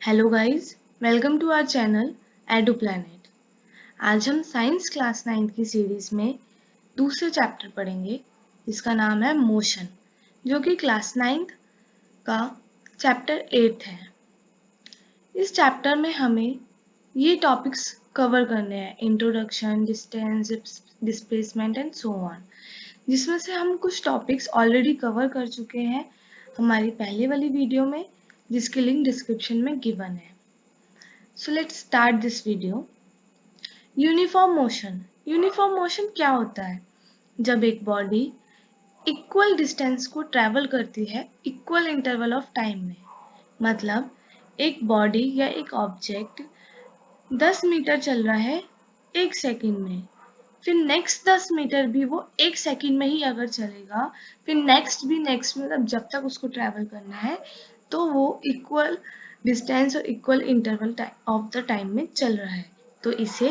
Hello guys, welcome to our channel Edu Planet. आज हम science class 9 की series में दूसरे चैप्टर पढ़ेंगे जिसका नाम है मोशन, जो कि क्लास 9 का चैप्टर 8 है। इस चैप्टर में हमें ये टॉपिक्स कवर करने हैं: introduction, distance, displacement and so on, जिसमें से हम कुछ टॉपिक्स ऑलरेडी कवर कर चुके हैं हमारी पहले वाली वीडियो में, जिसकी लिंक डिस्क्रिप्शन में गिवन है। So let's start this video. Uniform motion. Uniform motion क्या होता है? जब एक बॉडी इक्वल डिस्टेंस को ट्रेवल करती है इक्वल इंटरवल ऑफ टाइम में। मतलब एक बॉडी या एक ऑब्जेक्ट 10 मीटर चल रहा है 1 सेकंड में, फिर नेक्स्ट 10 मीटर भी वो 1 सेकंड में ही अगर चलेगा, फिर नेक्स्ट भी, नेक्स्ट मतलब जब तक उसको ट्रेवल करना है, तो वो इक्वल डिस्टेंस और equal interval of the time में चल रहा है, तो इसे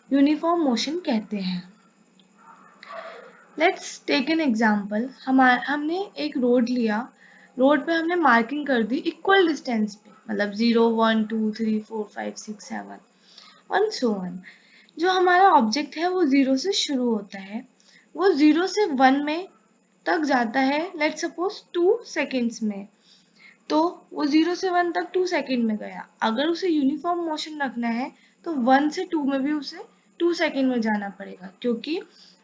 यूनिफॉर्म मोशन कहते हैं। Let's take an example. हमने एक रोड लिया, रोड पे हमने मार्किंग कर दी इक्वल डिस्टेंस पे, मतलब 0, 1, 2, 3, 4, 5, 6, 7 और सो ऑन। जो हमारा ऑब्जेक्ट है वो 0 से शुरू होता है, वो 0 से 1 में तक जाता है, लेट सपोज 2 सेकेंड्स में। तो वो 0 से 1 तक 2 सेकेंड में गया। अगर उसे यूनिफॉर्म मोशन रखना है तो 1 से 2 में भी उसे 2 सेकेंड में जाना पड़ेगा, क्योंकि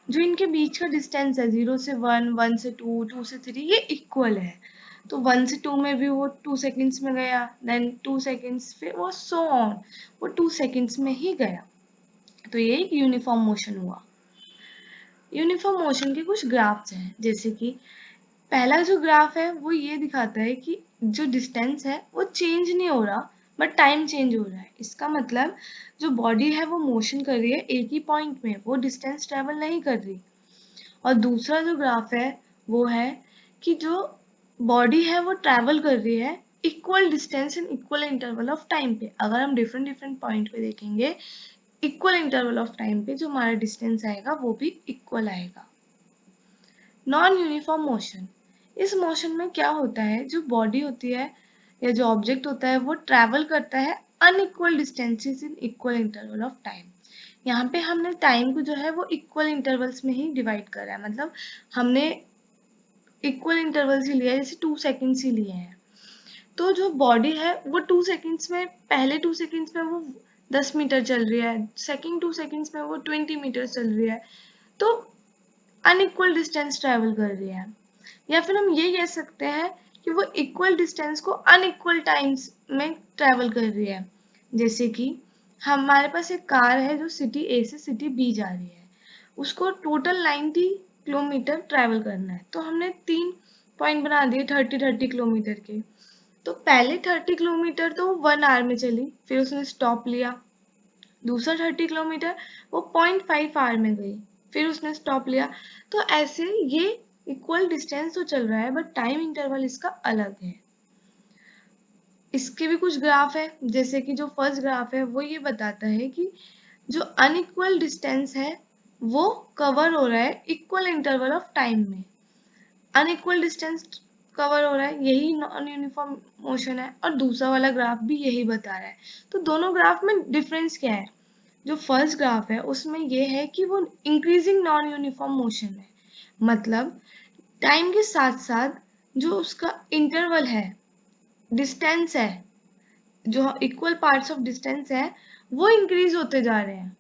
जो इनके बीच का डिस्टेंस है 0 से 1, 1 से 2, 2 से 3, ये इक्वल है। तो 1 से 2 में भी वो 2 सेकेंड्स में गया, देन 2 सेकेंड्स, फिर वो सो ऑन, वो 2 सेकेंड्स में ही गया। तो ये एक यूनिफॉर्म मोशन हुआ। यूनिफॉर्म मोशन के कुछ ग्राफ्स हैं, जैसे कि पहला जो ग्राफ है वो ये दिखाता है कि जो डिस्टेंस है वो चेंज नहीं हो रहा, बट टाइम चेंज हो रहा है। इसका मतलब जो बॉडी है वो मोशन कर रही है एक ही पॉइंट में, वो डिस्टेंस ट्रेवल नहीं कर रही। और दूसरा जो ग्राफ है वो है कि जो बॉडी है वो ट्रेवल कर रही है equal distance in equal interval of time पे। अगर हम डिफरेंट डिफरेंट पॉइंट पे देखेंगे, इक्वल इंटरवल ऑफ टाइम पे जो हमारा डिस्टेंस आएगा वो भी इक्वल आएगा। Non uniform motion. इस मोशन में क्या होता है, जो बॉडी होती है या जो ऑब्जेक्ट होता है वो ट्रैवल करता है unequal distances in equal interval of time. यहाँ पे हमने टाइम को जो है वो इक्वल इंटरवल्स में ही डिवाइड करा है, मतलब हमने इक्वल इंटरवल्स ही लिया है, जैसे 2 सेकेंड्स ही लिए हैं। तो जो बॉडी है वो 2 सेकेंड्स में, पहले 2 सेकेंड्स में वो 10 मीटर चल रही है, सेकेंड 2 सेकेंड्स में वो 20 मीटर चल रही है, तो अनइक्वल डिस्टेंस ट्रैवल कर रही है। या फिर हम ये कह सकते हैं कि वो इक्वल डिस्टेंस को अनइक्वल टाइम्स में ट्रैवल कर रही है। जैसे कि हमारे पास एक कार है जो सिटी ए से सिटी बी जा रही है, उसको टोटल 90 किलोमीटर ट्रैवल करना है, तो हमने 3 पॉइंट बना दिए 30-30 किलोमीटर के। तो पहले 30 किलोमीटर तो 1 आवर में चली, फिर उसने स्टॉप लिया। दूसरा 30 किलोमीटर वो 0.5 आवर में गई, फिर उसने स्टॉप लिया। तो ऐसे ये इक्वल डिस्टेंस तो चल रहा है, बट टाइम इंटरवल इसका अलग है। इसके भी कुछ ग्राफ है, जैसे कि जो फर्स्ट ग्राफ है वो ये बताता है कि जो अनइक्वल डिस्टेंस है वो कवर हो रहा है इक्वल इंटरवल ऑफ टाइम में। अनइक्वल डिस्टेंस कवर हो रहा है, यही नॉन यूनिफॉर्म मोशन है, और दूसरा वाला ग्राफ भी यही बता रहा है। तो दोनों ग्राफ में डिफरेंस क्या है? जो फर्स्ट ग्राफ है उसमें ये है कि वो इंक्रीजिंग नॉन यूनिफॉर्म मोशन है, मतलब टाइम के साथ साथ जो उसका इंटरवल है, डिस्टेंस है, जो इक्वल पार्ट्स ऑफ डिस्टेंस है वो इंक्रीज होते जा रहे हैं।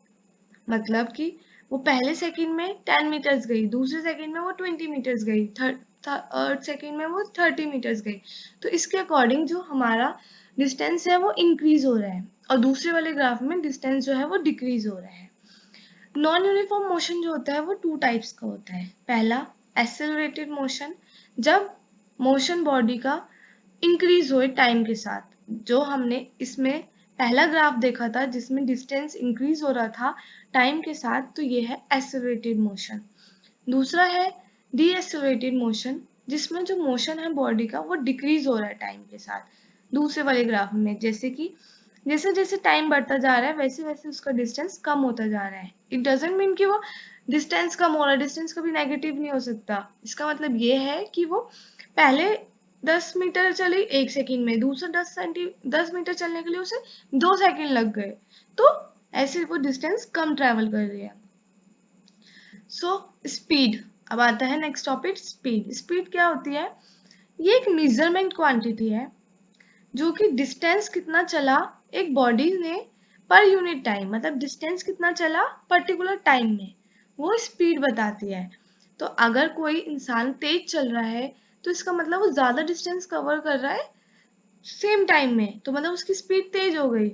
मतलब कि वो पहले सेकंड में 10 मीटर्स गई, दूसरे सेकंड में वो 20 मीटर्स गई, थर्ड सेकंड में वो 30 मीटर्स गई। तो इसके अकॉर्डिंग जो हमारा डिस्टेंस है वो इंक्रीज हो रहा है, और दूसरे वाले ग्राफ में डिस्टेंस जो है वो डिक्रीज हो रहा है। नॉन यूनिफॉर्म मोशन जो होता है वो 2 टाइप्स का होता है। पहला एक्सेलरेटेड मोशन, जब मोशन बॉडी का इंक्रीज हुए टाइम के साथ, जो हमने इसमें पहला ग्राफ देखा था जिसमें डिस्टेंस इंक्रीज हो रहा था टाइम के साथ, तो ये है एक्सेलरेटेड मोशन। दूसरा है डीएक्सेलरेटेड मोशन, जिसमें जो मोशन है बॉडी का वो डिक्रीज हो रहा है टाइम के साथ। दूसरे वाले ग्राफ में जैसे कि जैसे जैसे टाइम बढ़ता जा रहा है वैसे वैसे उसका डिस्टेंस कम होता जा रहा है। इट डजंट मीन कि वो डिस्टेंस कम हो रहा है, डिस्टेंस कभी नेगेटिव नहीं हो सकता। इसका मतलब ये है कि वो पहले 10 मीटर चली 1 सेकंड में, दूसरा 10 मीटर चलने के लिए उसे 2 सेकंड लग गए, तो ऐसे वो डिस्टेंस कम ट्रेवल कर रही है। सो स्पीड, अब आता है नेक्स्ट टॉपिक स्पीड। स्पीड क्या होती है? ये एक मेजरमेंट क्वांटिटी है जो कि डिस्टेंस कितना चला एक बॉडी ने पर यूनिट टाइम, मतलब डिस्टेंस कितना चला पर्टिकुलर टाइम में, वो स्पीड बताती है। तो अगर कोई इंसान तेज चल रहा है तो इसका मतलब वो ज्यादा डिस्टेंस कवर कर रहा है सेम टाइम में, तो मतलब उसकी स्पीड तेज हो गई।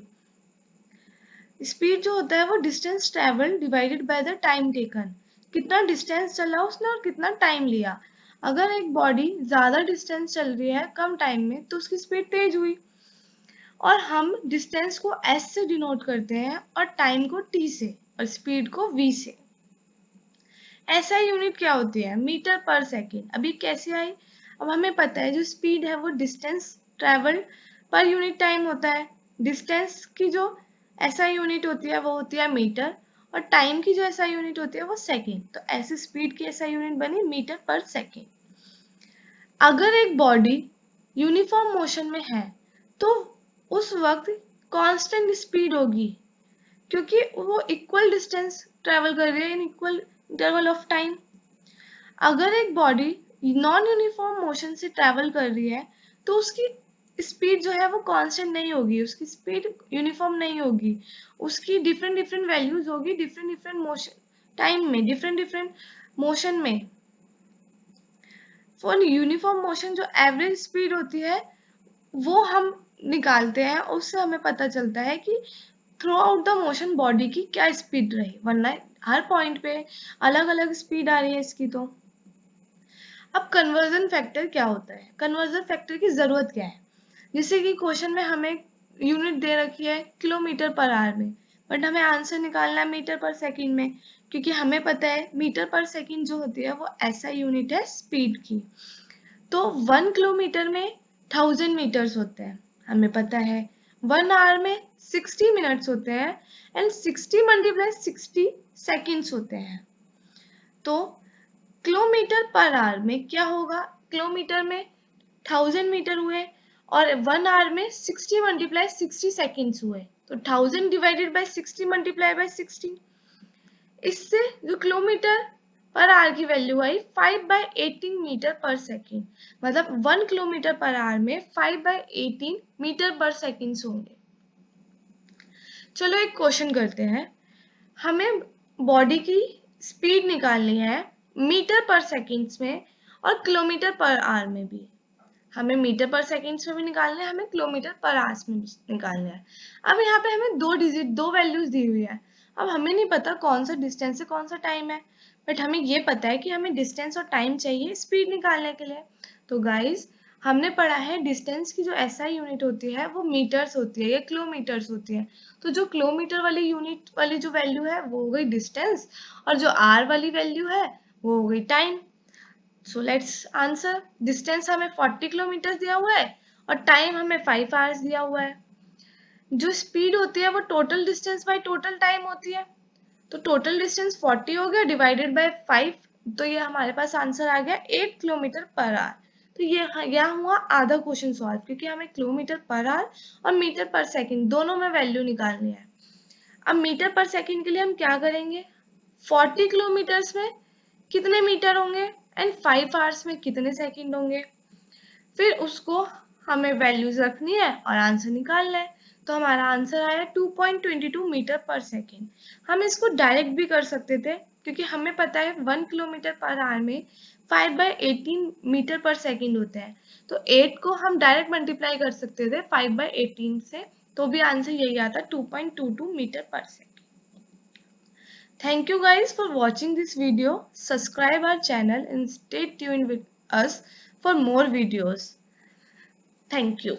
स्पीड जो होता है वो distance travel divided by the time taken, कितना डिस्टेंस चला उसने और कितना टाइम लिया। अगर एक बॉडी ज्यादा डिस्टेंस चल रही है कम टाइम में तो उसकी स्पीड तेज हुई। और हम डिस्टेंस को एस से डिनोट करते हैं और टाइम को टी से और स्पीड को वी से। ऐसा यूनिट क्या होती है? मीटर पर सेकेंड। अभी कैसे आई? अब हमें पता है जो स्पीड है वो distance travel per unit time होता है। डिस्टेंस की जो ऐसा यूनिट होती है वो होती है मीटर, और टाइम की जो ऐसा यूनिट होती है वो सेकेंड। तो ऐसे स्पीड की ऐसा यूनिट बनी मीटर पर सेकेंड। अगर एक बॉडी यूनिफॉर्म मोशन में है तो उस वक्त कांस्टेंट स्पीड होगी, क्योंकि वो इक्वल डिस्टेंस ट्रेवल कर रही है in equal interval of time. अगर एक बॉडी नॉन यूनिफॉर्म मोशन से ट्रेवल कर रही है तो उसकी स्पीड जो है वो कांस्टेंट नहीं होगी, उसकी स्पीड यूनिफॉर्म नहीं होगी, उसकी डिफरेंट डिफरेंट वैल्यूज होगी डिफरेंट डिफरेंट मोशन टाइम में, डिफरेंट डिफरेंट मोशन में। फॉर यूनिफॉर्म मोशन जो एवरेज स्पीड होती है वो हम निकालते हैं, उससे हमें पता चलता है कि through out the motion body की क्या स्पीड रही, वरना हर पॉइंट पे अलग अलग स्पीड आ रही है इसकी। तो अब कन्वर्जन फैक्टर क्या होता है? कन्वर्जन फैक्टर की जरूरत क्या है? जैसे कि क्वेश्चन में हमें यूनिट दे रखी है किलोमीटर पर आवर में, बट हमें आंसर निकालना है मीटर पर सेकंड में, क्योंकि हमें पता है मीटर पर सेकंड जो होती है वो ऐसा यूनिट है स्पीड की। तो 1 किलोमीटर में 1000 मीटर्स होते हैं, हमें पता है 1 आवर में 60 मिनट्स होते हैं एंड 60 मल्टीप्लाई 60 सेकेंड्स होते हैं। तो किलोमीटर पर आवर में क्या होगा? किलोमीटर में 1000 मीटर हुए और 1 आवर में 60 मल्टीप्लाई 60 सेकेंड्स हुए, तो 1000 डिवाइडेड बाय 60 मल्टीप्लाई बाय 60। इससे जो किलोमीटर पर आवर की वैल्यू आई 5/18 मीटर पर सेकेंड, मतलब 1 किलोमीटर पर आवर में 5/18 मीटर पर सेकेंड होंगे। चलो एक क्वेश्चन करते हैं। हमें बॉडी की स्पीड निकालनी है मीटर पर सेकेंड्स में और किलोमीटर पर आवर में भी। हमें मीटर पर सेकेंड्स में भी निकालना है, हमें किलोमीटर पर आवर्स में भी निकालना है। अब यहाँ पे हमें दो वैल्यूज दी हुई है। अब हमें नहीं पता कौन सा डिस्टेंस है कौन सा टाइम है, बट हमें ये पता है कि हमें डिस्टेंस और टाइम चाहिए स्पीड निकालने के लिए। तो गाइज हमने पढ़ा है डिस्टेंस की जो एसआई यूनिट होती है वो मीटर्स होती है या किलोमीटर्स होती है। तो जो किलोमीटर वाली यूनिट वाली जो वैल्यू है वो हो गई डिस्टेंस, और जो आर वाली वैल्यू है वो हो गई time. So let's answer. Distance हमें 40 किलोमीटर दिया हुआ है और टाइम हमें 5 आवर्स दिया हुआ है। जो स्पीड होती है वो total distance by total time होती है, तो टोटल डिस्टेंस 40 हो गया डिवाइडेड बाय 5, तो ये हमारे पास आंसर आ गया 8 किलोमीटर पर आवर। तो ये यहाँ हुआ आधा क्वेश्चन सॉल्व, क्योंकि हमें किलोमीटर पर आवर और मीटर पर सेकंड दोनों में वैल्यू निकालनी है। अब मीटर पर सेकंड के लिए हम क्या करेंगे? 40 किलोमीटर्स में कितने मीटर होंगे एंड 5 आवर्स में कितने सेकंड होंगे, फिर उसको हमें वैल्यूज रखनी है और आंसर निकालना है। तो हमारा आंसर आया 2.22 मीटर पर सेकेंड। हम इसको डायरेक्ट भी कर सकते थे, क्योंकि हमें पता है 1 किलोमीटर पर आवर में 5/18 मीटर पर सेकेंड होता है, तो 8 को हम डायरेक्ट मल्टीप्लाई कर सकते थे 5/18 से, तो भी आंसर यही आता 2.22 मीटर पर second. Thank you guys for watching this video. Subscribe our channel and stay tuned with us for more videos. Thank you.